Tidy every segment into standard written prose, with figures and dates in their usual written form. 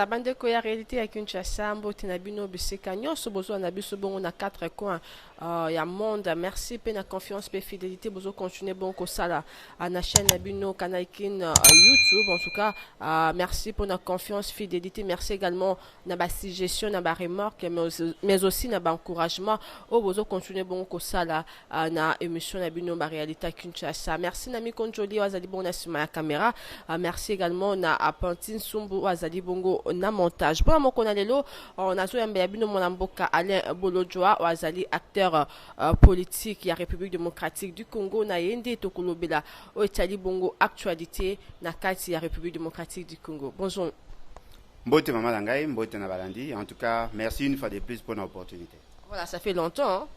Voilà, bande ko ya réalité ya Kinshasa, mbote na bino bisika nyonso bozo na biso bongo na quatre coins ya monde. Merci pe na confiance pe fidélité bozo continuer bon ko sala na chaîne na bino Kanaikin YouTube. En tout cas, merci pour la confiance, fidélité. Merci également na ba suggestion, na ba remarque, mais aussi na ba encouragement. O bozo continuer bon ko sala na émission na bino ba réalité ya Kinshasa. Merci na mi konjoli wazali bon na sima ya caméra. Merci également na Apantine Sumbu wazali bongo na montage. Pour mon lelo, on a joué un bébé mon mboka Alain Bolodjoa wazali acteur politique ya République démocratique du Congo na yende tokolobela o etali bongo actualité na kati ya République démocratique du Congo. Bonjour. Mbote Maman Langai, Mbote Nabalandi. En tout cas, merci une fois de plus pour l'opportunité. Voilà, ça fait longtemps. Hein?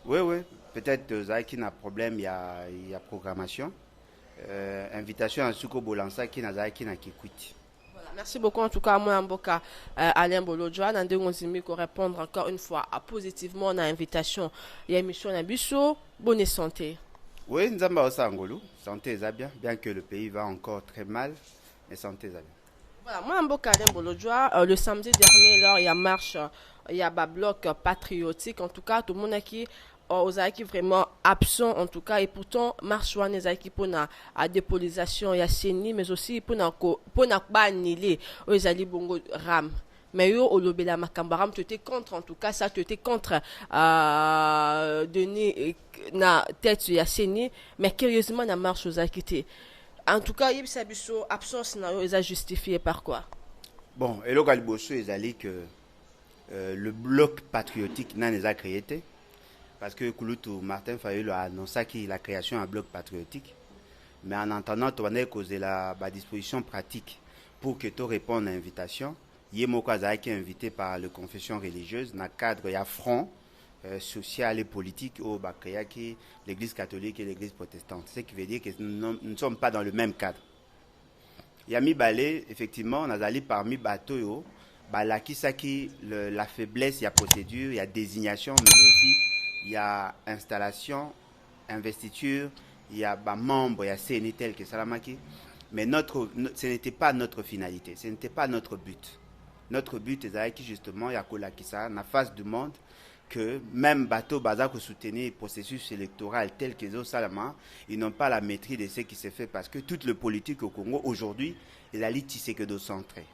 Oui. Peut-être Zaki n'a problème, il y a programmation. Invitation à Souko Bolansa qui n'a Zaki n'a qui écoute. Merci beaucoup en tout cas à moi Mboka Alain Bolodjoa nande ngonzimi ko répondre encore une fois positivement à l'invitation et émission na biso bonne santé. Oui, nzamba osangolu, santé est bien que le pays va encore très mal, mais santé est bien. Voilà, moi Mboka Alain Bolodjoa le samedi dernier lors il y a marche il y a ba bloc patriotique en tout cas tout le monde qui aux qui vraiment absent en tout cas et pourtant marche wana ezaki pona à dépolisation ya seni mais aussi pona ba annulé ezali bongo ram mais yo olobela makambo ram tu étais contre en tout cas ça tu étais contre donner na tête ya seni mais curieusement na marche aux quitté en tout cas yebisa biso absence na yo eza justifié par quoi. Bon et le galiboso ezali que le bloc patriotique n'a pas créé. Parce que Kouloutou Martin Fayulu a annoncé qu'il a création d'un bloc patriotique. Mais en entendant, tu as causé la disposition pratique pour que tu répondes à l'invitation. Yemoko Azaki est invité par la confession religieuse dans le cadre de front social et politique au Bakayaki, l'église catholique et l'église protestante. Ce qui veut dire que nous ne sommes pas dans le même cadre. Yami Balé, effectivement, on a allé parmi Batoyo, la faiblesse, il y a procédure, il y a désignation, mais aussi il y a installation, investiture, il y a membres, il y a CNTL que Salamaki. Mais ce n'était pas notre finalité, ce n'était pas notre but. Notre but est que justement, il y a la face du monde, que même Bateau Bazak soutenir le processus électoral tel que les Salama, ils n'ont pas la maîtrise de ce qui se fait parce que toute le politique au Congo aujourd'hui, il a l'ité que de centrer.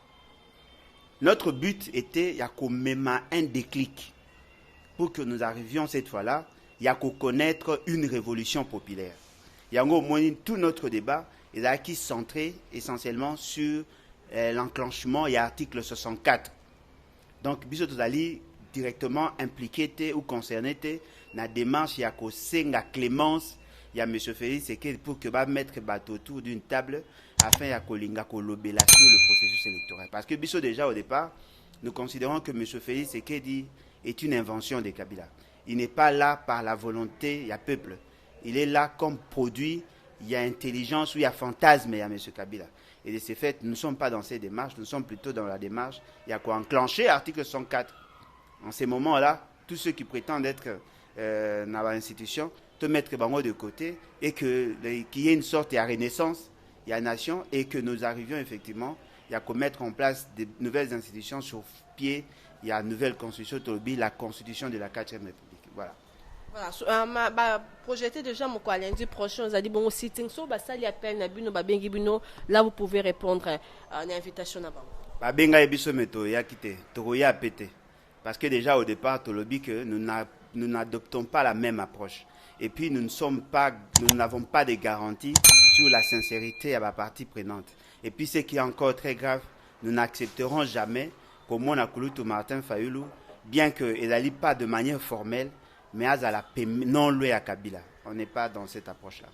Notre but était, il y a même un déclic. Pour que nous arrivions cette fois-là, il y a qu'à connaître une révolution populaire. Il y a au moins tout notre débat est centré essentiellement sur l'enclenchement et l'article 64. Donc, bisous tous allez directement impliqué ou concerné dans la démarche, il y a qu'au Senga Clémence, il y a M. Félix, c'est pour que va mettre bateau autour d'une table afin de kolinga kolobela sur le processus électoral. Parce que bisous déjà au départ, nous considérons que M. Félix est une invention de Kabila. Il n'est pas là par la volonté, il y a peuple. Il est là comme produit, il y a intelligence ou il y a fantasme, il y a M. Kabila. Et de ce fait, nous ne sommes pas dans ces démarches, nous sommes plutôt dans la démarche, il y a quoi enclencher l'article 104. En ces moments-là, tous ceux qui prétendent être dans l'institution, te mettre de côté et qu'il y ait une sorte de renaissance, il y a une nation et que nous arrivions effectivement, il y a qu'à mettre en place de nouvelles institutions sur pied. Il y a une nouvelle constitution, la constitution de la 4e République. Voilà. Voilà. Projeté déjà mon lundi prochain, vous allez bon sitting so ça li appel na bino ba bengi bino là vous pouvez répondre à une invitation là-bas. Ba benga ebiso meto ya kité, to ya pété. Parce que déjà au départ, to lobi que nous n'adoptons pas la même approche. Et puis nous n'avons pas de garantie sur la sincérité à la partie prenante. Et puis ce qui est encore très grave, nous n'accepterons jamais comme on a Kouloutou Martin Fayulu, bien qu'il n'allie pas de manière formelle, mais à la non loué à Kabila. On n'est pas dans cette approche-là.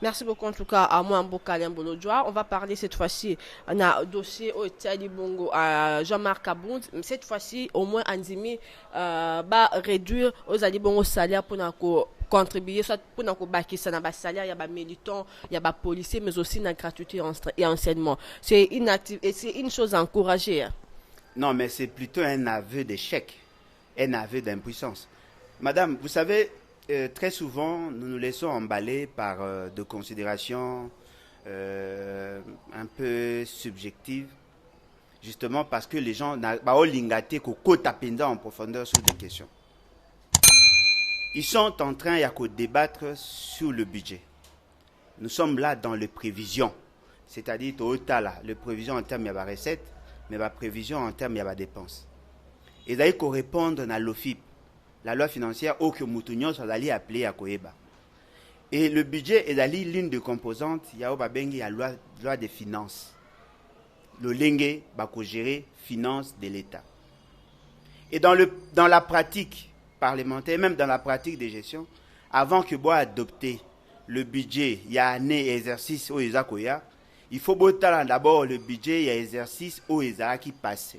Merci beaucoup en tout cas à moi Mboka Alain Bolodjoa. On va parler cette fois-ci d'un dossier au Tali Bongo à Jean-Marc Abound. Cette fois-ci, au moins Anzimi va réduire aux Ali Bongo salaire pour contribuer soit pour nous bâtir ça dans salaire, il y a des militants, il y a des policiers, mais aussi dans la gratuité et enseignement. C'est une chose à encourager. Non, mais c'est plutôt un aveu d'échec, un aveu d'impuissance. Madame, vous savez, très souvent, nous nous laissons emballer par de considérations un peu subjectives. justement parce que les gens n'ont pas lingaté en profondeur sur des questions. Ils sont en train de débattre sur le budget. Nous sommes là dans les prévisions, c'est-à-dire les prévisions en termes de recettes, mais la prévision en termes de dépenses. Et d'ailleurs, qu'on réponde à l'OFIP, la loi financière, au que Moutounion soit allé appeler à Koeba. Et le budget est allé l'une des composantes, il y a la loi des finances. Le lingue va gérer finances de l'État. Et dans la pratique parlementaire, même dans la pratique de gestion, avant que Bois adopter le budget, il y a année exercice au Ezakoya, il faut d'abord le budget, il y a exercice au Eza qui passe.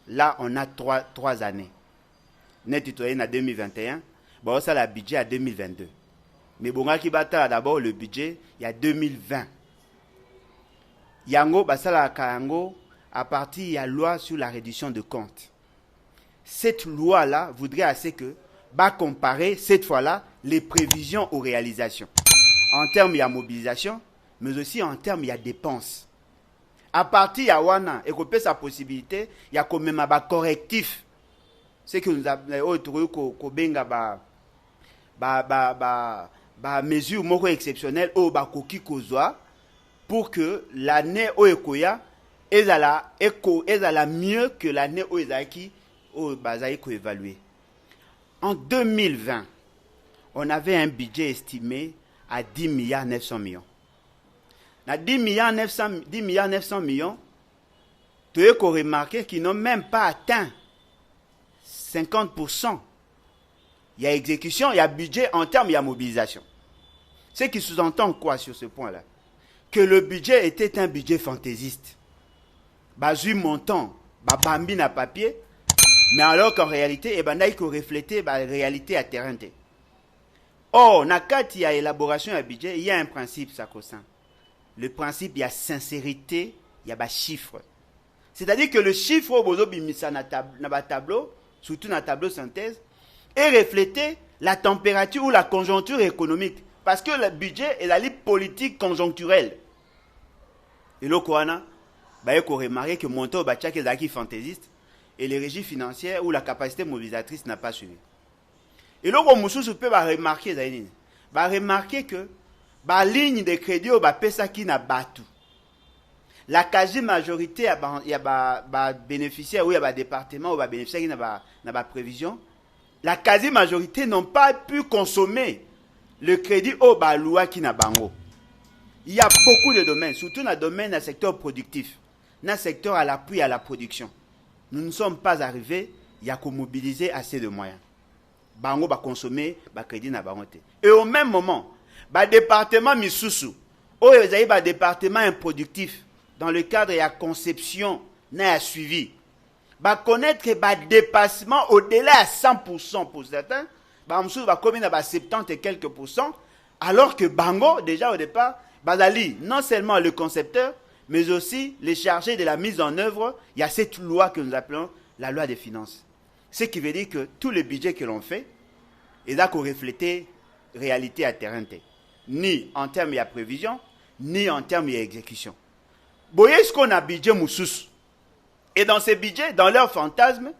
Là, on a trois années. Net citoyen à 2021, bon, ça le budget à 2022. Mais bon, qui battra d'abord le budget, il y a 2020. Yango, basala kango, à partir de la loi sur la réduction de comptes. Cette loi-là voudrait assez que, comparer cette fois-là les prévisions aux réalisations. En termes de mobilisation, mais aussi en termes de dépenses. À partir de Wana, et qu'on peut sa possibilité, il y a quand même un correctif. C'est que nous avons trouvé qu'on benga mesure moko exceptionnelle au bakoki kozwa pour que l'année au ekoya ezala mieux que l'année au ezaki au bazai ko évaluer. En 2020, on avait un budget estimé à 10 milliards 900 millions. Na 10 milliards 900 millions, tu as remarqué qu'ils n'ont même pas atteint 50%. Il y a exécution, il y a budget en termes, il y a mobilisation. Ce qui sous-entend quoi sur ce point-là? Que le budget était un budget fantaisiste. Bazu montant, bambi na papier, mais alors qu'en réalité, il faut refléter la réalité à terrain. Or, quand il y a élaboration du budget, il y a un principe sacro-saint. Le principe, il y a sincérité, il y a chiffre. C'est-à-dire que le chiffre au tableau, surtout dans le tableau synthèse, est refléter la température ou la conjoncture économique. Parce que le budget est la ligne politique conjoncturelle. Et là, il faut remarquer que mon taux est acquis fantaisiste et les régies financières ou la capacité mobilisatrice n'a pas suivi. Et là, on peut remarquer que la ligne de crédit ou la qui n'a pas tout. La quasi-majorité il y a bénéficiaires ou il y a département ou bénéficiaires qui n'a pas prévision. La quasi-majorité n'ont pas pu consommer le crédit au loi qui n'a pas. Il y a beaucoup de domaines, surtout dans le domaine du secteur productif, dans le secteur à l'appui à la production. Nous ne sommes pas arrivés, il y a qu'à mobiliser assez de moyens. Bango va consommer, le crédit n'a pas. Et au même moment, le département Misusu, le département improductif, dans le cadre de la conception, n'a suivi. Va connaître que le dépassement au-delà à 100% pour certains, va commettre à 70 et quelques %, alors que Bango, déjà au départ, Bazali, non seulement le concepteur, mais aussi les chargés de la mise en œuvre, il y a cette loi que nous appelons la loi des finances. Ce qui veut dire que tous les budgets que l'on fait, ils doivent refléter la réalité à terrain, ni en termes de prévision, ni en termes d'exécution. Vous voyez ce qu'on a budget Moussous. Et dans ces budgets, dans leur fantasme,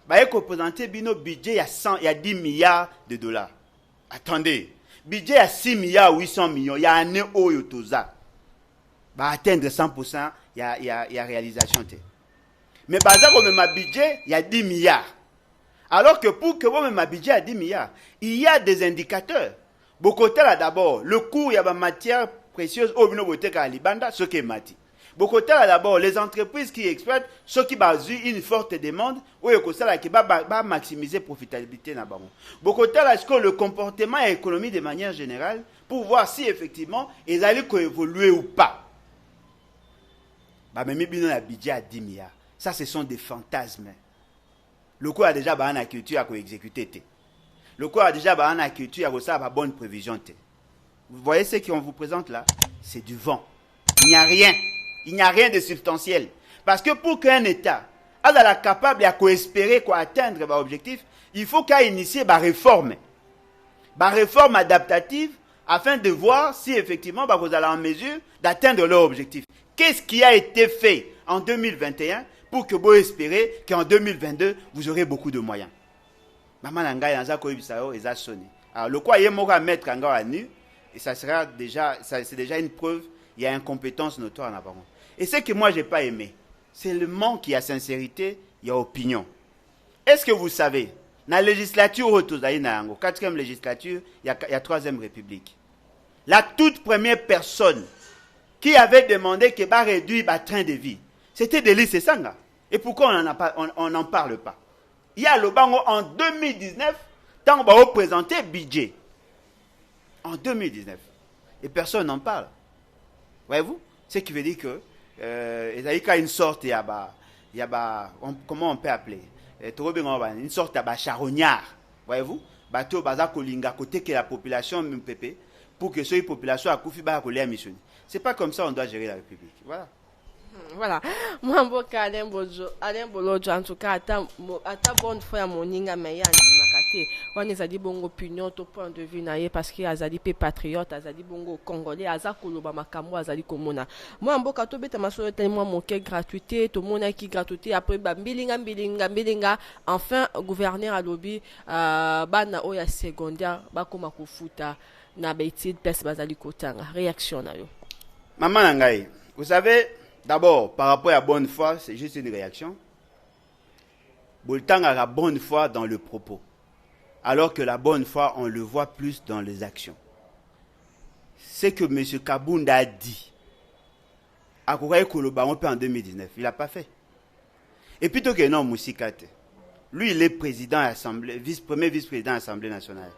il y a représenté un budget, il y a 10 milliards de dollars. Attendez, budget à 6 milliards 800 millions, il y a un année où il y a atteindre 100%, il y a réalisation. Mais comme un budget, il y a 10 milliards. Alors que pour que vous avez un budget à 10 milliards, il y a des indicateurs. Beaucoup là d'abord, le coût, il y a des matières précieuses, au bino bote ka libanda, ce qui est mati. Beaucoup là d'abord, les entreprises qui exploitent, ceux qui basent une forte demande, ou qui va maximiser la profitabilité. Beaucoup là, est-ce que le comportement et l'économie de manière générale, pour voir si effectivement, ils allaient évoluer ou pas. Même si un budget à 10 milliards, ça ce sont des fantasmes. Le coût a déjà une culture à exécuter. Le coût a déjà une culture à faire bonne prévision. Vous voyez ce qu'on vous présente là? C'est du vent. Il n'y a rien. Il n'y a rien de substantiel. Parce que pour qu'un État soit capable d'espérer atteindre l'objectif, il faut qu'il initie des réformes. Des réformes adaptatives afin de voir si effectivement vous allez en mesure d'atteindre leur objectif. Qu'est-ce qui a été fait en 2021 pour que vous espérez qu'en 2022, vous aurez beaucoup de moyens. Maman Nangai, alors, le quoi, il y a mettre Kanga à nu, et ça sera déjà, c'est déjà une preuve, il y a incompétence notoire en avant. Et ce que moi, je n'ai pas aimé, c'est le manque, il y a sincérité, il y a opinion. Est-ce que vous savez, dans la législature, 4e législature, il y a 3e République. La toute première personne qui avait demandé qu'il va réduire le train de vie, c'était Delis Sanga. Et pourquoi on n'en parle pas? Il y a le bango en 2019, tant on va présenter le budget. En 2019. Et personne n'en parle. Voyez-vous? Ce qui veut dire que il y a une sorte, comment on peut appeler? Une sorte de charognard. Voyez-vous? Bateau baza kolinga côté que la population m'pépé pour que cette population a koufi ba kolia mission. C'est pas comme ça on doit gérer la République. Voilà. Voilà. Moi, mboka Alain Bolojo, en tout cas, ata bonne fois moninga meya ndimakate. On ezali bongo opinion to point de vue naie parce que azali pe patriote, azali bongo congolais, azakoloba makambo azali komona. Moi mboka to beta masolo tellement moke gratuité, to mona ki gratuité après ba mbilinga enfin gouverneur alobi bana oya secondaire bakoma kofuta na betide pes bazali kotanga. Réaction na yo. Maman Nangai, vous savez, d'abord, par rapport à la bonne foi, c'est juste une réaction. Boltang a la bonne foi dans le propos. Alors que la bonne foi, on le voit plus dans les actions. Ce que M. Kabunda a dit, à Kouraï Koloba, on peut en 2019, il n'a pas fait. Et plutôt que non, Moussikate, lui, il est président de l'Assemblée, premier vice-président de l'Assemblée nationale.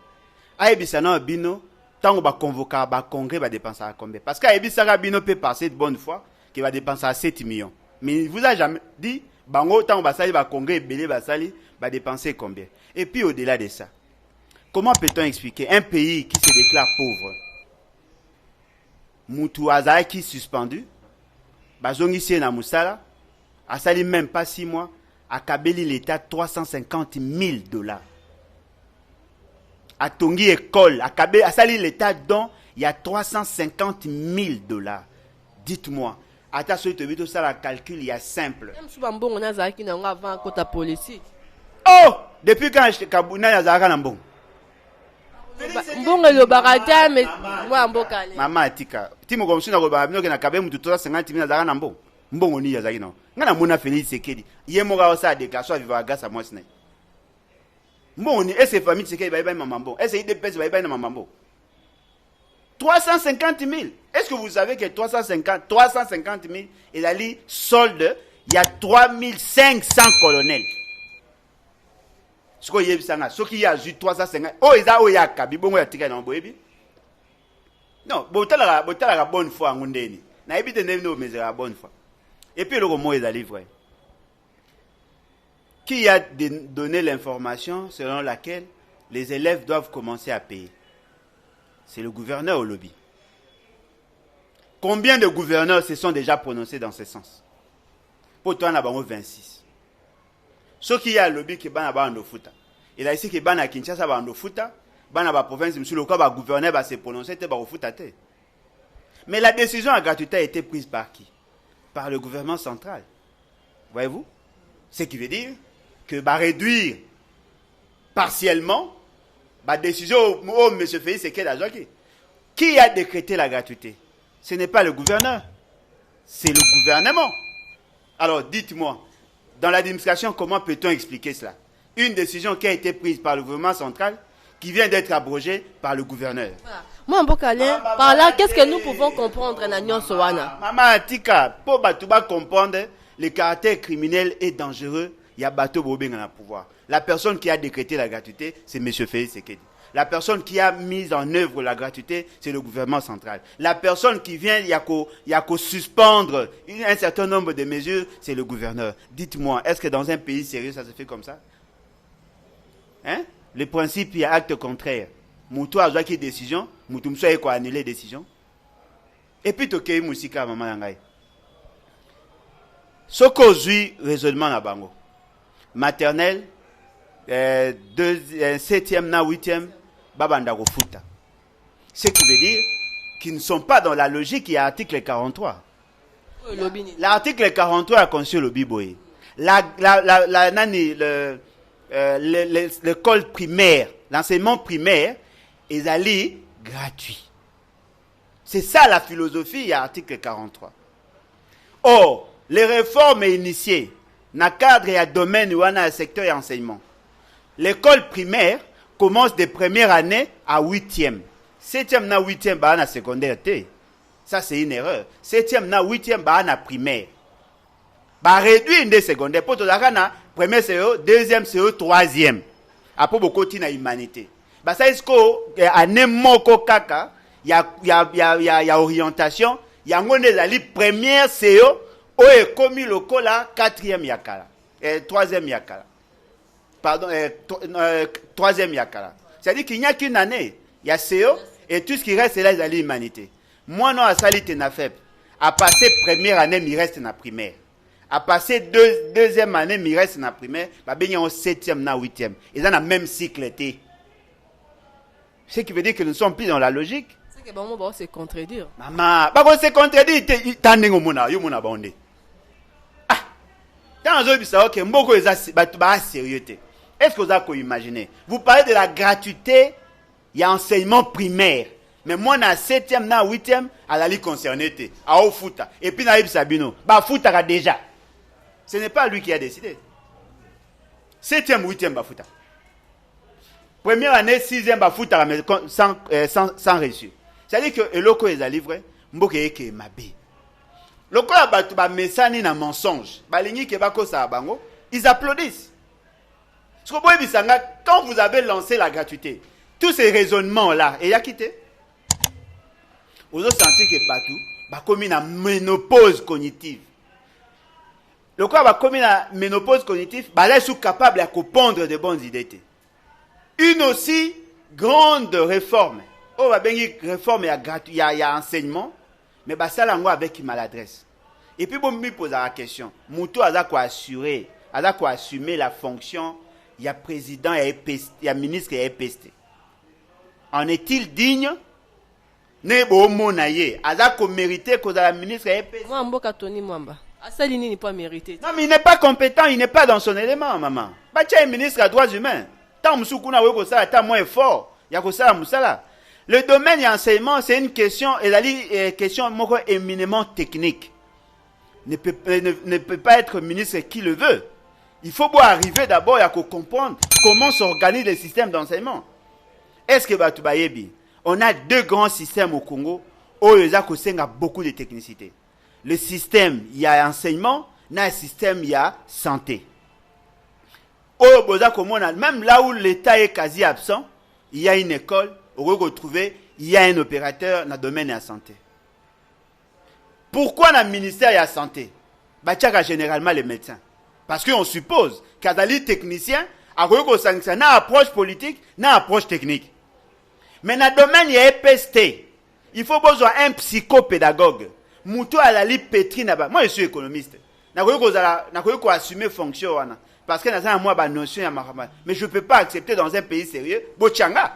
Aïbissana Bino, tant qu'on va convoquer un congrès, va dépenser à combien? Parce qu'Aïbissana Bino peut passer de bonne foi, qui va dépenser à 7 millions. Mais il vous a jamais dit, bango, tant va sali, va congrès, belé, va sali, va dépenser combien? Et puis au-delà de ça, comment peut-on expliquer un pays qui se déclare pauvre? Moutou Azaï qui suspendu, Bazongi Siena Moussala, a sali même pas 6 mois, a Kabeli l'État $350,000. A Tongi école, a sali l'État dont il y a $350,000. Dites-moi. Ata so to bito ça la calcul il y a simple. Même souvent bon on a zaki na avant côté politique. Oh, depuis quand je kabuna ya zaka na mbongo. Mbongo le barata mais moi mboka le. Mama atika. Timo ko msuna ko ba bino ke na kabe mutu 350,000 zaka na mbongo. Mbongo ni ya zaki na. Ngana mona Félix Sekedi. Ye mo ga sa déclaration vivre grâce à moi sina. Mbongo ni ese famille Sekedi ba mama mbongo. Ese ide pèse ba na mama mbongo. 350,000. Est-ce que vous savez que 350,000, il a dit solde, il y a 3500 colonels. Ce qui y a eu 350, oh, il y a Kabi, bon, il y a tiré dans le non, la bonne foi, on est na évite de mais la bonne foi. Et puis le mot est allé vrai. Qui a donné l'information selon laquelle les élèves doivent commencer à payer? C'est le gouverneur au lobby. Combien de gouverneurs se sont déjà prononcés dans ce sens? Pour toi, on a 26. Ce qui y a le lobby qui est en Futa. Il a ici qui est à Kinshasa, en Futa, dans la province, monsieur le gouverneur va se prononcer, au Futa. Mais la décision à gratuité a été prise par qui? Par le gouvernement central. Voyez-vous? Ce qui veut dire que va réduire partiellement la décision où M. Félix Sekedi a joué. Qui a décrété la gratuité? Ce n'est pas le gouverneur, c'est le gouvernement. Alors dites-moi, dans l'administration, comment peut-on expliquer cela? Une décision qui a été prise par le gouvernement central, qui vient d'être abrogée par le gouverneur. Moi, Mbokale, par là, qu'est-ce que nous pouvons comprendre dans Nyon Sowana? Maman Atika, pour Batouba comprendre le caractère criminel et dangereux, il y a Bateau Bobé dans le pouvoir. La personne qui a décrété la gratuité, c'est M. Félix Sekedi. La personne qui a mis en œuvre la gratuité, c'est le gouvernement central. La personne qui vient, il y a qu'à suspendre un certain nombre de mesures, c'est le gouverneur. Dites-moi, est-ce que dans un pays sérieux, ça se fait comme ça? Hein? Le principe, il y a acte contraire. Moutou a joué qui décision, Moutou m'a quoi annuler décision. Et puis, Tokei Moussika, maman Yangai. Ce qu'on joue raisonnement na bango. Maternelle, 7e, 8e, babanda go futa. Ce qui veut dire qu'ils ne sont pas dans la logique qui est l'article 43. L'article 43 a conçu le biboé. l'école primaire, l'enseignement primaire, est allé gratuit. C'est ça la philosophie, il y a article 43. Or, les réformes initiées dans le cadre et domaine où on a un secteur et enseignement. L'école primaire commence des premières années à 8e. 7e na 8e, bah, na secondaire. Ça, c'est une erreur. 7e na 8e, bah, na primaire. Bah, réduire une secondaire. Pour tout la première CO, deuxième CO, troisième. Après, beaucoup de humanité. Bah, ça, est-ce qu'à n'importe kaka, il y a orientation, il y a une première CO, où est commis le cola, quatrième yakala. Troisième yakala. Pardon, troisième yakala. C'est-à-dire qu'il n'y a qu'une année. Il y a CO, et tout ce qui reste, c'est là, c'est l'humanité. Moi, non, à Salite na faible. À passer première année, il reste na primaire. À passer deuxième année, il reste na primaire. Bah, ben, il y a un septième, na huitième. Ils ont le même cycle. Ce qui veut dire que nous ne sommes plus dans la logique. C'est que bon, on se contredire. Maman, bah, on se contredire. T'en es au mona, yo mona bandé. Ah, dans un bisa, ok, mboko est bah, sérieux. Est-ce que vous avez imaginé? Vous parlez de la gratuité, il y a enseignement primaire. Mais moi, dans 7e, dans 8e, à la ligue concernée, à Ofuta. Et puis, dans Ibn Sabino, bah, Futa déjà. Ce n'est pas lui qui a décidé. 7e, 8e, bah, Futa. Première année, 6e, bah, Futa, sans reçu. C'est-à-dire que le loco est à livrer, mboke eke mabe. Le loco a battu, bah, mesani na mensonge. Bah, l'ingé qui est bako sa bango, ils applaudissent. Quand vous avez lancé la gratuité, tous ces raisonnements-là, et il a quitté. Vous avez senti que Batou va commis une ménopause cognitive. Le corps va commis une ménopause cognitive, là, ils sont capables de comprendre de bonnes idées. Une aussi grande réforme. On va bien dire réforme, il y a enseignement, mais ça, là, avec maladresse. Et puis, bon, me pose la question. Moutou a quoi assurer, a quoi assumer la fonction. Il y a président, il y a ministre et EPST. En est-il digne? Ne bo monaye, azako mérité que la ministre et EPST. Moi, Mboka Tony Mwamba. Asalini n'est pas mérité. Non, mais il n'est pas compétent, il n'est pas dans son élément, maman. Bah, tu es ministre à droits humains. Tant msoukuna weko ça, tant moins fort. Il y a que ça, moussala. Le domaine et l'enseignement, c'est une question, et la question éminemment technique. Ne peut pas être ministre qui le veut. Il faut arriver d'abord à comprendre comment s'organise le système d'enseignement. Est-ce que Batoubayebi, on a deux grands systèmes au Congo où il y a beaucoup de technicité. Le système, il y a enseignement, dans le système, il y a santé. Même là où l'État est quasi absent, il y a une école, où vous retrouvez, il y a un opérateur dans le domaine de la santé. Pourquoi dans le ministère de la santé? Généralement les médecins. Parce qu'on suppose qu'à les techniciens, à une approche politique, une approche technique. Mais dans le domaine il y a EPST. Il faut besoin un psychopédagogue. Moutou à la libre pétri là-bas. Moi je suis économiste. Je peux assumer fonction. Parce que dans un mois, notion mais je ne peux pas accepter dans un pays sérieux. Bochanga.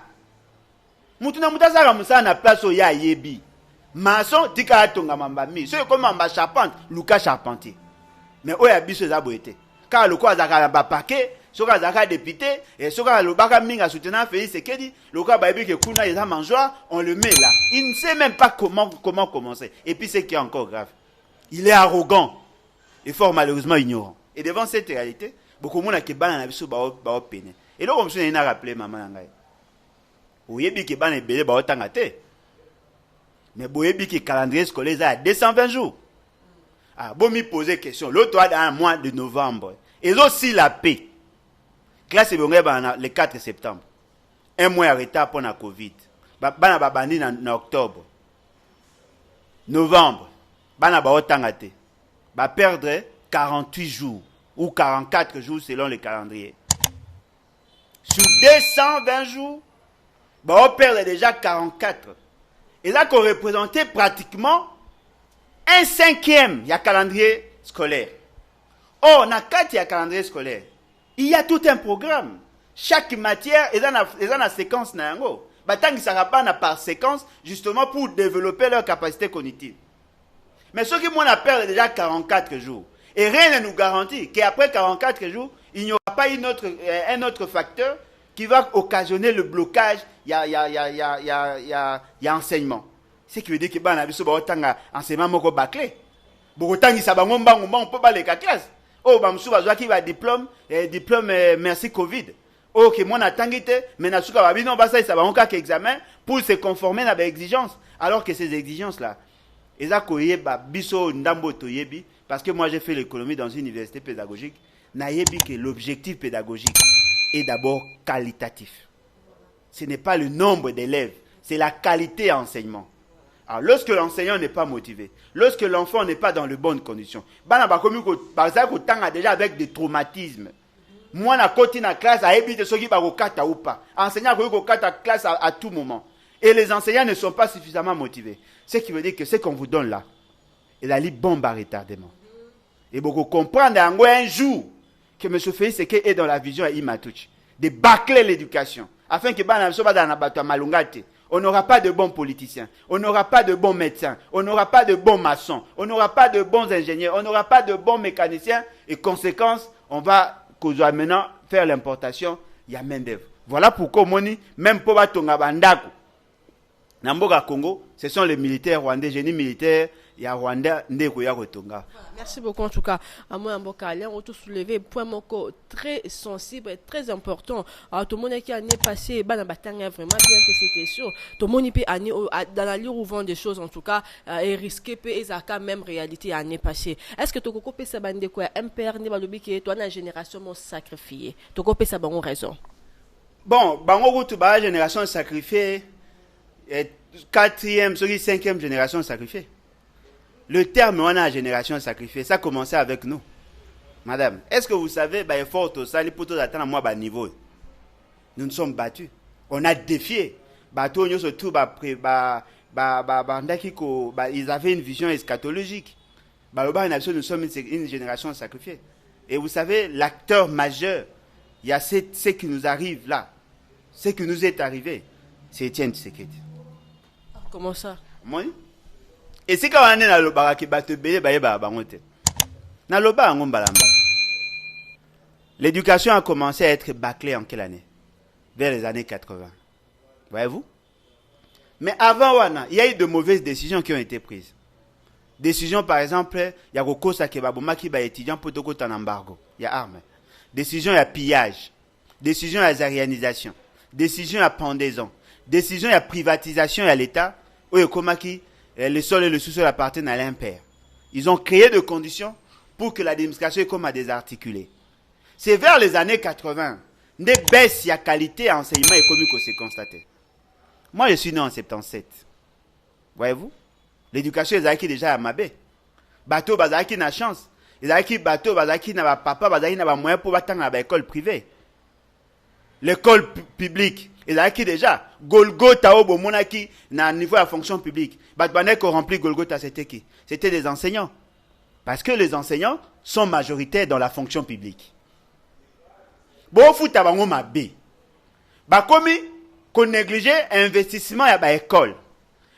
Moutou na mouta sa ramusa na place où il y a yebi. Maçon, tika atonga mambami. Ceux comme mamba charpente, Lucas Charpentier. Mais où a biso za boete. Car le quoi zaka ba paquet, soka zaka député et soka le baka minga soutenant Félix Sekedi, le quoi ba que kuna les a mangeoire, on le met là. Il ne sait même pas comment commencer. Et puis c'est qui est encore grave. Il est arrogant et fort malheureusement ignorant. Et devant cette réalité, beaucoup de monde qui ban na biso ba peine. Et là comme je n'ai rappelé maman ngai. Oyebi ki ban ebele ba otanga te. Mais boyebi ki calendrier scolaire à 220 jours. Ah, bon, me poser question. L'autre a dans un mois de novembre. Et aussi la paix. Classe est le 4 septembre. Un mois en retard pour la Covid. Bana babandi en octobre. Novembre. Bana ba otangate. Ba perdre 48 jours ou 44 jours selon le calendrier. Sur 220 jours, ba on perd déjà 44. Et là qu'on représentait pratiquement un cinquième, il y a calendrier scolaire. Or, dans 4, il y a calendrier scolaire. Il y a tout un programme. Chaque matière est dans la séquence. Tant qu'ils ne seront pas par séquence, justement pour développer leur capacité cognitive. Mais ceux qui m'ont perdu déjà 44 jours. Et rien ne nous garantit qu'après 44 jours, il n'y aura pas un autre facteur qui va occasionner le blocage. Il y a enseignement. Ce qui veut dire que l'enseignement moko bâclé. On ne peut pas les classe. Oh, qui va diplôme merci Covid. Oh, que moi n'attendais, mais examen pour se conformer à des exigences. Alors que ces exigences-là, parce que moi j'ai fait l'économie dans une université pédagogique, nayebi que l'objectif pédagogique est d'abord qualitatif. Ce n'est pas le nombre d'élèves, c'est la qualité d'enseignement. Alors, lorsque l'enseignant n'est pas motivé, lorsque l'enfant n'est pas dans de bonnes conditions, par exemple, déjà avec des traumatismes. Moi, na koti na classe, à éviter ceux qui va au kata ou pas. Enseignant au kata classe à tout moment. Et les enseignants ne sont pas suffisamment motivés. Ce qui veut dire que ce qu'on vous donne là, il a dit bombe à retardement. Et beaucoup comprendre un jour que M. Félix est dans la vision à Imatouch, de bâcler l'éducation, afin que on n'aura pas de bons politiciens, on n'aura pas de bons médecins, on n'aura pas de bons maçons, on n'aura pas de bons ingénieurs, on n'aura pas de bons mécaniciens, et conséquence, on va maintenant faire l'importation, il y a main d'œuvre. Voilà pourquoi Moni, même pour Batonga Bandako, Namboga Congo, ce sont les militaires rwandais, génie militaire, il y a Rwanda, Ndeko ya Rotonga. Merci beaucoup en tout cas. À moi, Mboka, on a tout soulevé point moko très sensible et très important. Alors, tout le monde qui a année passée, bah, vraiment bien que ces questions. Tout le monde peut année dans la lire ou vendre des choses en tout cas et risquer peut et ça quand même réalité année passée. Est-ce que tu peux ça bande quoi MPR ne va l'oublier que toi la génération m'ont sacrifié. Tu peux ça bon raison. Bon, bango tu ba génération sacrifiée, quatrième, cinquième génération sacrifiée. Le terme on a la génération sacrifiée, ça a commencé avec nous. Madame, est-ce que vous savez, bah, il faut tout ça, les poteaux attendent à moi, bah, niveau. Nous nous sommes battus. On a défié. Bateau, nous surtout, ils avaient une vision eschatologique. Nous sommes une génération sacrifiée. Et vous savez, l'acteur majeur, il y a ce qui nous arrive là. Ce qui nous est arrivé, c'est Étienne Tshisekedi. Comment ça? Moi? Et c'est quand on est dans le bar qui bat te béler, dans le bar, l'éducation a commencé à être bâclée en quelle année? Vers les années 80. Voyez-vous? Mais avant, il y a eu de mauvaises décisions qui ont été prises. Décision, par exemple, il y a Rokosa Kebaboma qui va étudiant pour tout en embargo. Il y a armes. Décision, il y a pillage. Décision, il y a zarianisation. Décision, il y a pendaison. Décision, il y a privatisation, il y a l'État. Où il y a le sol et le sous-sol appartiennent à l'impair. Ils ont créé des conditions pour que l'administration est comme à désarticuler. C'est vers les années 80, des baisses de qualité à enseignement économique qu'on s'est constaté. Moi, je suis né en 77. Voyez-vous? L'éducation, ils ont déjà à Mabé. Bateau, ils ont la chance. Ils ont bateau, ils ont papa, ils ont moyen pour attendre à l'école privée. L'école publique, ils ont déjà. Golgotha, au monaki, na niveau de la fonction publique. Batbanek a rempli Golgotha, c'était qui? C'était des enseignants. Parce que les enseignants sont majoritaires dans la fonction publique. Bon, fout à bango mabé. Bakomi, qu'on négligeait investissement à l'école.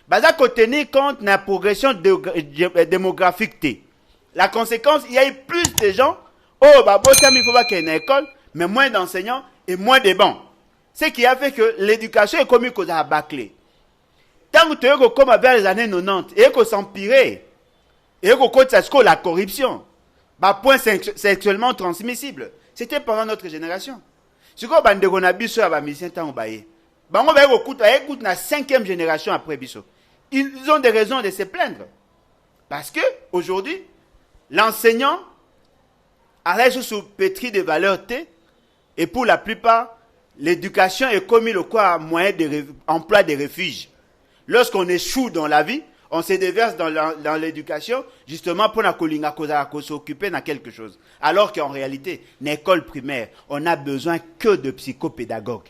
Baza qu'on tenir compte de la progression démographique. La conséquence, il y a eu plus de gens. Oh, bah, bon, il faut pas qu'il y ait une école, mais moins d'enseignants et moins de bancs. Ce qui a fait que l'éducation économique a bâclé. Tant que tu es comme vers les années 90, et que s'empirer, et que la corruption, bah, point sexuellement transmissible. C'était pendant notre génération. Ce qu'on a dit, on a vu ça à Misien Tangobaye. Bah, on va écouter la 5e génération après Bisso. Ils ont des raisons de se plaindre. Parce que, aujourd'hui, l'enseignant reste sous pétri de valeurs T, et pour la plupart, l'éducation est comme le moyen d'emploi des refuges. Lorsqu'on échoue dans la vie, on se déverse dans l'éducation, justement pour s'occuper de quelque chose. Alors qu'en réalité, l'école primaire, on n'a besoin que de psychopédagogues.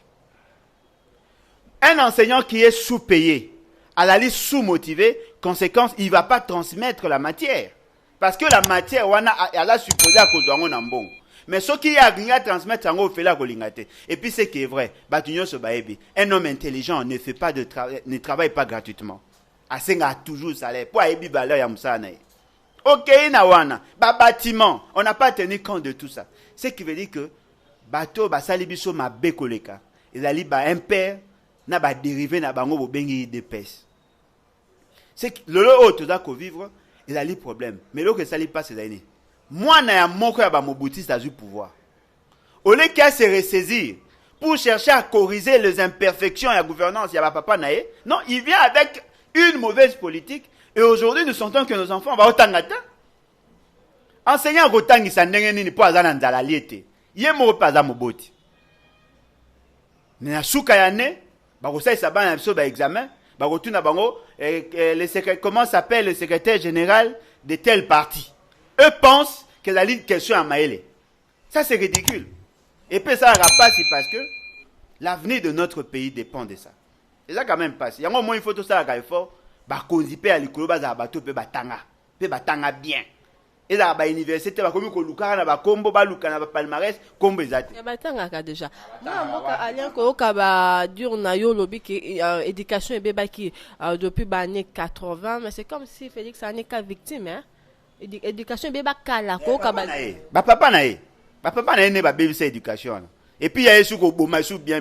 Un enseignant qui est sous-payé, à la liste sous-motivé, conséquence, il ne va pas transmettre la matière. Parce que la matière, elle a supposé à cause d'un bon. Mais ce qui a à transmettre, et puis ce qui est vrai, un homme intelligent ne travaille pas gratuitement. Asenga toujours salaire. Pour aibi valeur ya musana. Ok, nawana, bâtiment, on n'a pas tenu compte de tout ça. Ce qui veut dire que bateau basalibiso ma bekoleka, ils allaient ba impair na ba dérivé na bango bo bengi d'épaisse. C'est que le lot tout ça qu'on vivre, ils allaient problème. Mais là que ça lui passe ces années. Moi na ya moko ya ba mobutiste a du pouvoir. Au lieu qu'il se ressaisir pour chercher à corriger les imperfections et la gouvernance, il y a papa nae. Non, il vient avec une mauvaise politique. Et aujourd'hui, nous sentons que nos enfants vont autant gâter. Enseignant autant qui s'en n'est pas à la liette. Il est mort pas à moboti. Mais à Soukayane, Barossa et Saban a un examen. Barotuna Bango, comment s'appelle le secrétaire général de tel parti. Eux pensent que la ligne question à Maëlé. Ça, c'est ridicule. Et puis ça rapace parce que l'avenir de notre pays dépend de ça. Et ça, quand même, passe. Il y a un moment, il faut tout ça à effort. Ba konzipe à l'école ba za bato pe batanga bien et là ba université ba komi ko lukara na ba kombo ba lukana ba palmarès kombo ezate ya batanga ka déjà moi moka alien ko ka ba dur na yo lobi ki éducation et beba qui depuis ba année 80 mais c'est comme si Félix a né ka victime hein éducation beba kala ko ka ba papa na ne ba baby c'est éducation et puis il y a sou ko boma sou bien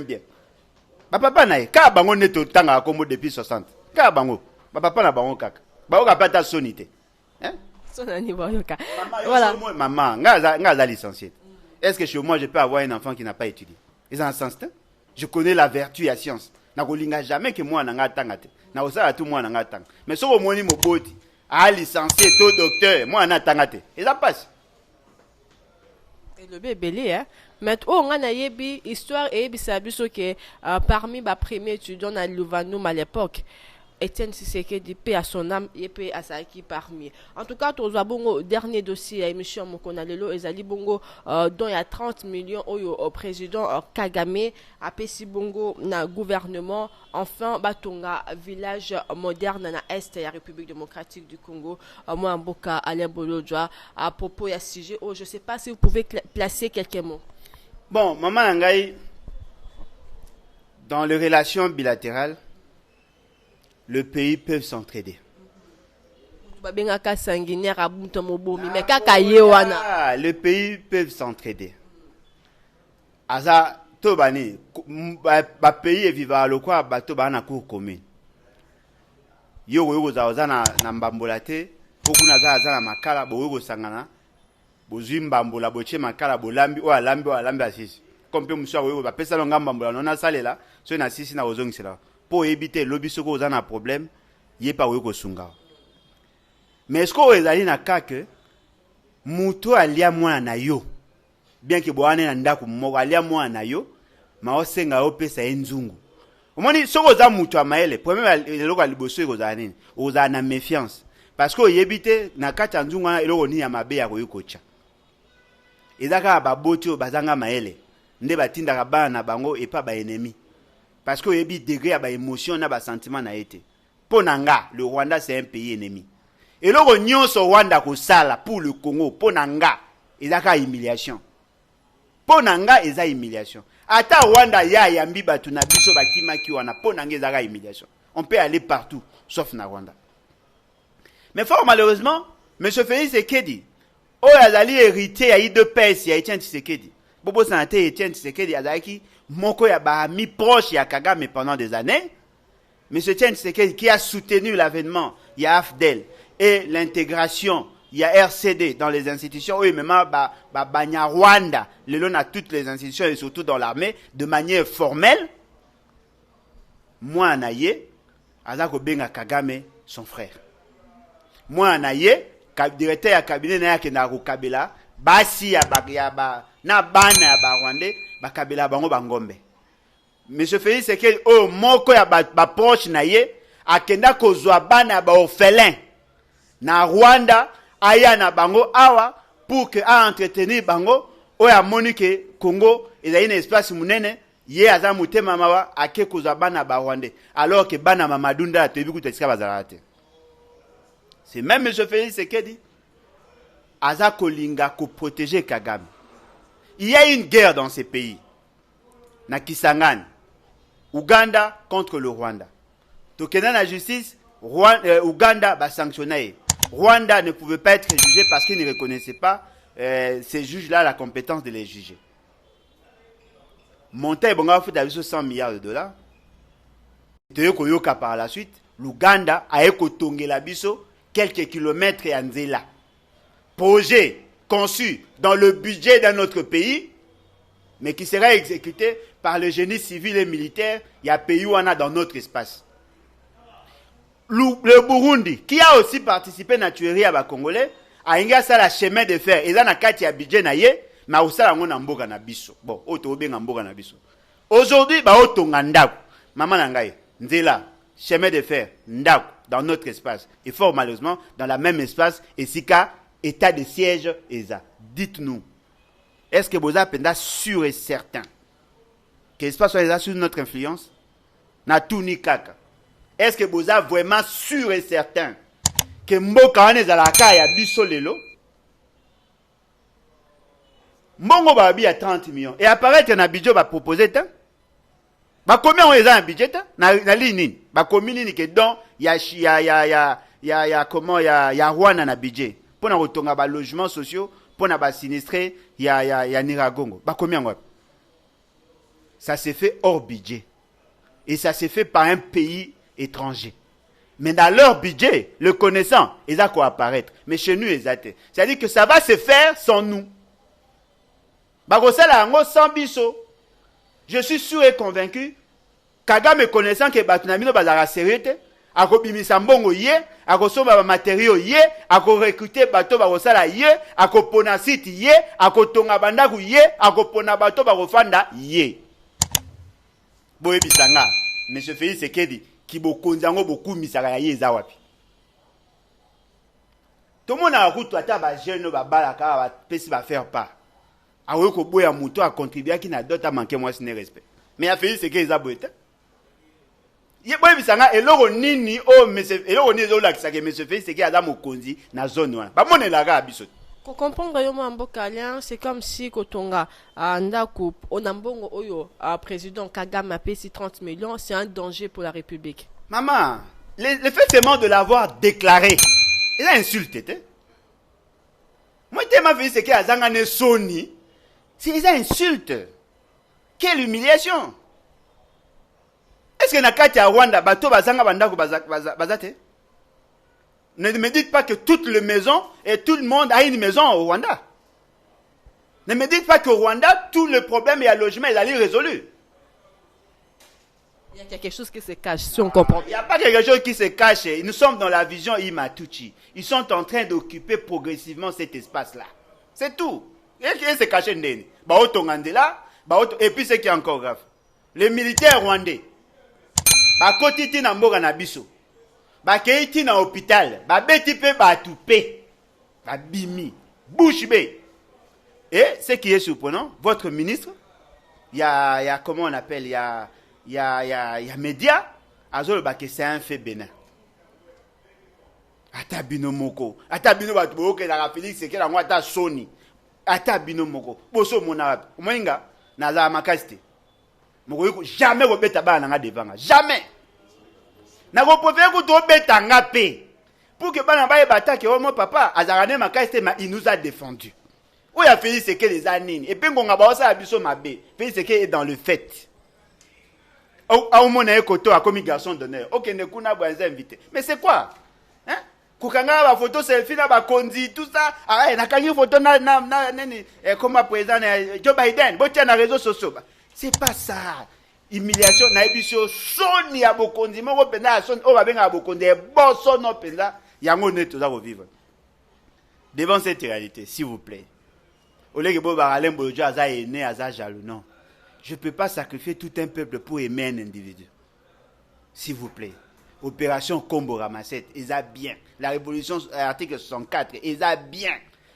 ba papa na e ka bango ne to tanga kombo depuis 60 ka bango papa na bango kaka baoka pata sonité hein sonani baoka voilà maman ngaza licencié est-ce que chez moi je peux avoir un enfant qui n'a pas étudié ils ont un sens je connais la vertu et la science na kolinga jamais que moi na ngatanga te na osala tout moi na ngatanga mais soko moni moboti a licencié to docteur moi na tanga te et ça passe et le bébé hein mais on a yebi histoire et bisa biso que parmi ba premiers étudiants à Louvanou à l'époque Etienne Tshisekedi paix à son âme et paix à sa qui parmi. En tout cas, tu as bon dernier dossier à émission Mokonalelo et Zali Bongo dont il y a 30 millions au président Kagame à Pessi Bongo na gouvernement enfin Batonga village moderne na est de la République démocratique du Congo. Moi Mboka Alain Bolodjoa à propos ya sujet je sais pas si vous pouvez placer quelques mots. Bon, maman Nangai dans les relations bilatérales le pays peut s'entraider. Le pays peut s'entraider. Asa tobani ba pays vivant le quoi bato bana cour commune. Yo za na mbambola te, kokuna za na makala bo sangana. Bozimbambola boche makala bolambi o alambi asisi. Comme peut monsieur ba pesa longa mbambola nona salela, so na sisi na ozongisela. Pour éviter lobby soko aux un problème, il y a pas où sunga. Mais est-ce qu'on est allé na cas que muto alia mwana na yo, bien que boane na ndako moko alia mwana na yo, ma osenga opesa enzungu. Omoni soko za muto amaele, premier eloko liboso ekozala nini? Ozala na méfiance parce que yebite na kati nzungu na eloko ni ya mabe ya koyokocha. Ezaka ba botio bazanga maele, nde batindaka bana na bango et pas ba ennemi. Parce que il y a degré à émotion na ba sentiment na été. Ponanga, le Rwanda c'est un pays ennemi. Et là on nyonso Rwanda ko sala pour le Congo, ponanga, ezaka humiliation. Ponanga eza humiliation. Ata Rwanda ya yambi batu na biso bakimaki wana ponanga ezaka humiliation. On peut aller partout sauf na Rwanda. Mais fort malheureusement, monsieur Félix Tshisekedi, azali hérité ya de pèse ya Etienne Tshisekedi. Bobo santé Etienne Tshisekedi azaki Moko ya ba ami proche ya Kagame pendant des années. Monsieur Etienne Tshisekedi qui a soutenu l'avènement, il y a AFDEL et l'intégration, il y a RCD dans les institutions. Oui, même Banya Rwanda, le long à toutes les institutions et surtout dans l'armée, de manière formelle. Moi anaye, azako benga Kagame son frère. Moi anaye, directeur ya cabinet na yake na Kabila, basi ya na bana ya ba Rwandais. Bakabela bango bangombe. Monsieur Félix Tshisekedi moko ya ba proche na ye akenda kozwa bana ba orphelin na Rwanda aya na bango awa pour que a entretenir bango oya monike Congo ezali na espace munene ye aza mutema mawa ake kozwa bana ba Rwandais alors que bana Mamadunda toyebi kutasika bazalate. C'est même monsieur Félix Tshisekedi aza kolinga ko protéger Kagame. Il y a une guerre dans ces pays. Na Kisangani, Ouganda contre le Rwanda. Tokena la justice, Ouganda va sanctionner. Rwanda ne pouvait pas être jugé parce qu'il ne reconnaissait pas ces juges-là la compétence de les juger. Monter Bonga fout à 100 milliards de dollars. Par la suite, l'Ouganda a écouté la biso quelques kilomètres à Nzela. Projet conçu dans le budget d'un autre pays, mais qui sera exécuté par le génie civil et militaire, il y a pays où on a dans notre espace. Le Burundi, qui a aussi participé à la tuerie à Congolais, a eu un chemin de fer. Et là, il y a un budget, mais aussi un mboga na biso. Bon, mboga na biso. Aujourd'hui, maman nangaye, nzela, chemin de fer, ndako, dans notre espace. Et fort malheureusement, dans le même espace, et si ka, état de siège, ESA. Dites-nous, est-ce que vous êtes sûr et certain que l'espace soit sous notre influence? Na tout ni kaka. Est-ce que vous êtes vraiment sûr et certain que mboka ane zalaka ya biso lelo? Mbongo babi à 30 millions. Et apparaître na budget va proposer tant. Ba combien on est un budget na ligne. Ba combien ni que donc ya comment ya Rwanda na budget. Pour na retonga ba logements sociaux, pour na ba sinistré ya Niragongo. Ba combien on? Ça s'est fait hors budget. Et ça s'est fait par un pays étranger. Mais dans leur budget, le connaissant, ils ont quoi apparaître. Mais chez nous, ils ont. C'est-à-dire que ça va se faire sans nous. Sans biso. Je suis sûr et convaincu, Kagame connaissant que Batunamino bazara sérieux, ako bimisa mbongo ye, ako soba matériaux ye, ako recruter bato barosala ye, ako pona site ye, ako tonga bandaku ye, ako pona bato barofanda ye. Boye bisanga, Monsieur Félix Sekedi, qui bokonzango beaucoup misaka ye za wapi. Tout le monde a route ata ba jeune ba balaka ba pesi ba faire pas. Awe ko boya muto a contribuer qui na d'autres manquer moi ce respect. Mais a Félix Sekedi za boyeta. Ye boye bisanga eloko nini o monsieur eloko ni zo lakisa ke Monsieur Félix Sekedi aza mokonzi na zone wana. Ba monela ka biso. Pour comprendre yo mboka alliance, c'est comme si kotonga ndako onambongo oyo président Kagame a payé 30 millions, c'est un danger pour la République. Maman, le fait seulement de l'avoir déclaré, il a insulté. Moi, je m'ai dit que Azangane Sony, c'est des insultes. Quelle humiliation. Est-ce que Nakati à Rwanda, bato bazanga bandako bazate? Ne me dites pas que toutes les maisons et tout le monde a une maison au Rwanda. Ne me dites pas qu'au Rwanda, tout le problème et le logement est allé résolu. Il y a quelque chose qui se cache, si on comprend. Il n'y a pas quelque chose qui se cache. Nous sommes dans la vision Imatuchi. Ils sont en train d'occuper progressivement cet espace-là. C'est tout. Et se cache ndeni. Et puis ce qui est encore grave. Les militaires rwandais, bakotiti na mboka na biso. Bakeiti na hôpital, babeti pe batoupe, babimi, bouche bé. Et ce qui est surprenant, votre ministre, il y a comment on appelle, il y a média, azolo bake c'est un fait bénin. Ata bino moko, ata bino batubo ke la Félix c'est que la ata Sony, ata bino moko, boso mona, moinga na za makasti. Moko jamais robeta ba na nga devant, jamais. Na ko préfère ko to beta nga pe. Pour que bana ba ebata ke mon papa azarane makasti ma il nous a défendu. Où il a Félix c'est que les années et puis ngonga ba osa biso mabe. Félix c'est que est dans le fait. Au mon koto a comme garçon d'honneur. OK ne kuna ba invité. Mais c'est quoi? Hein? Kukanga ba photo selfie na ba konzi tout ça. Ah na kangi photo na nani comme président Joe Biden. Bo tia na réseaux sociaux. C'est pas ça. Humiliation na ebiso soni ya bokonzi moko penda soni o babenga bokonzi boso no penda yango neto za vivre. Devant cette réalité, s'il vous plaît. Au lieu que bo baralem bojo aza ene aza jaloux non. Je ne peux pas sacrifier tout un peuple pour aimer un individu. S'il vous plaît. Opération Combo Ramasset, ils a bien. La révolution article 64, ils a bien.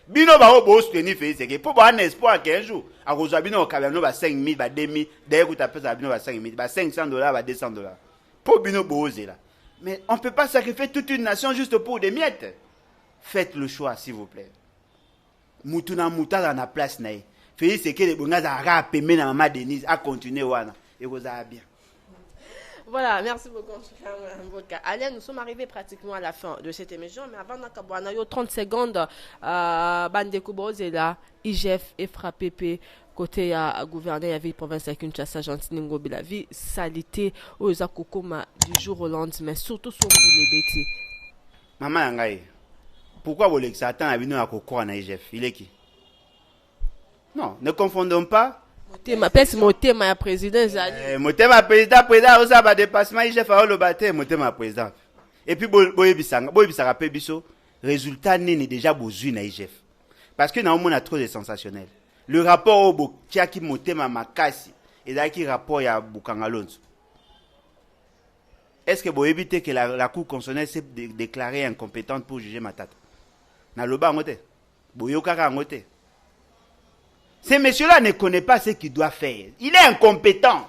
Bino ba obo soutenir Félix Sekedi pour avoir un espoir qu'un jour à Rosabino au Kabano ba 5 000 ba 2 000 d'ailleurs tu appelles ça bino ba 5 000 ba $500 ba $200 pour bino boze là. Mais on peut pas sacrifier toute une nation juste pour des miettes. Faites le choix s'il vous plaît. Mutuna muta dans la place naï. Félix Sekedi bonga za ra pemé na maman Denise a continuer wana et vous a bien. Voilà, merci beaucoup. Alain, nous sommes arrivés pratiquement à la fin de cette émission, mais avant d'en avoir 30 secondes, Bande Kuboz est là, IGF et frappé côté à gouverner la ville province de Kinshasa, Gentil la vie, salité aux akokoma du jour au lendemain, surtout sur les bêtis. Maman Yangaï, pourquoi vous l'exatez à venir à Koko en IGF? Il est qui? Non, ne confondons pas. Ma président Motema président osa ba dépassement IGF a le batté motema président. Et puis boye bisanga pe biso résultat nini déjà bozui na IGF. Parce que na on a trop de sensationnel. Le rapport au bokia qui motema makasi et là qui rapport ya Bukangalonzo. Est-ce que vous évitez que la Cour constitutionnelle s'est déclarée incompétente pour juger Matata? Na loba ngote. Boyokaka ngote. Ce monsieur-là ne connaît pas ce qu'il doit faire. Il est incompétent.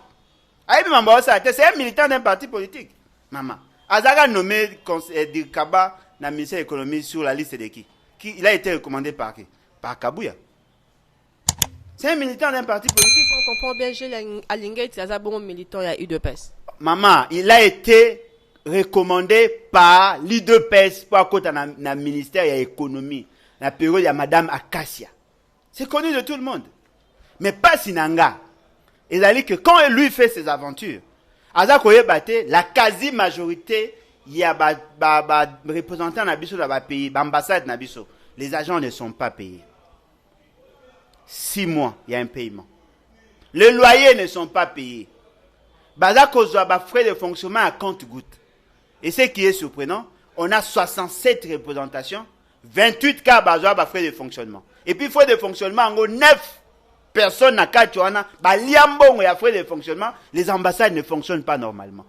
C'est un militant d'un parti politique. Maman. Azara nommé Dirkaba dans le ministère de l'économie sur la liste de qui? Il a été recommandé par qui? Par Kabouya. C'est un militant d'un parti politique. On comprend bien, j'ai Alingé, c'est un bon militant, il y a UDPS. Maman, il a été recommandé par l'UDPS pour côté dans le ministère de l'économie. Dans la période, il y a Madame Acacia. C'est connu de tout le monde. Mais pas Sinanga. Il a dit que quand lui fait ses aventures, la quasi-majorité, il y a des représentants dans le pays, l'ambassade dans le les agents ne sont pas payés. 6 mois, il y a un paiement. Les loyers ne sont pas payés. Frais de fonctionnement à compte-goutte. Et ce qui est surprenant, on a 67 représentations, 28 cas de frais de fonctionnement. Et puis, frais de fonctionnement, en gros, 9 personnes à Kachouana, liambon et frais de fonctionnement, les ambassades ne fonctionnent pas normalement.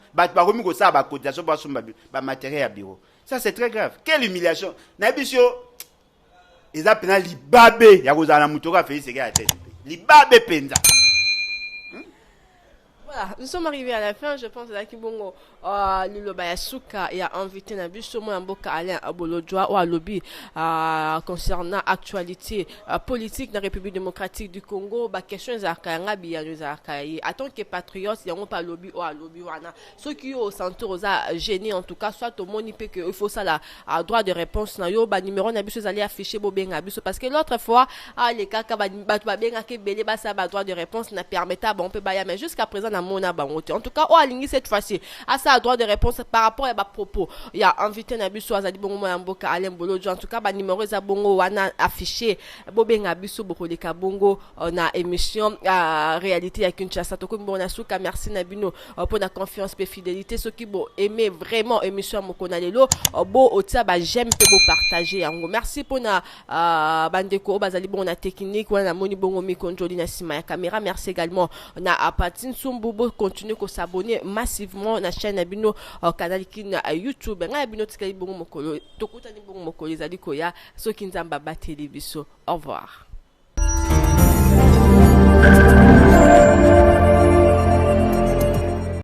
Matériel à bureau. Ça, c'est très grave. Quelle humiliation. Nabisio, ils appellent l'Ibabe. Il y a un moutoura fait ce gars à tête. L'Ibabe Penza. Voilà, nous sommes arrivés à la fin. Je pense que Kibongo, Lilo Bayasuka, a invité Nabiso Moamboka Alain Abolodjoa ou à lobby concernant l'actualité politique de la République démocratique du Congo. Bah, question Zarkanga, Biyanou Zarkaye. En tant que patriote, il n'y a pas lobby ou à lobby. Ceux qui ont senti gêné, en tout cas, soit au monde, il faut ça là, à droit de réponse. Bah, numéro Nabiso allait afficher Bobeng Abiso. Parce que l'autre fois, les cas, droit de réponse n'a permis à bon peu mais jusqu'à présent, en tout cas, cette fois-ci, à ça, droit de réponse par rapport à propos. Il y a invité Nabiso Azali Bongo Mboka Alain Bolodjo. En tout cas, numéro Zabongo wana affiché Bobeng Abiso Bokoleka Bongo na émission réalité à Kinshasa. Toko Mbona Souka, merci Nabino pour la confiance et fidélité. Ceux qui bon aimer vraiment émission Mokona Lelo, bo otia ba j'aime pe bo partager. Merci pour na bandeko bazali bon na technique wana moni bongo mi contrôle na sima ya caméra. Merci également na Apatine Sumbu. Continuez à s'abonner massivement à la chaîne Abino canal YouTube. Abino Tikali Bongo Mokolo. Tokutani Bongo Mokolo. Zali Koya. Sokinzamba Télévision. Au revoir.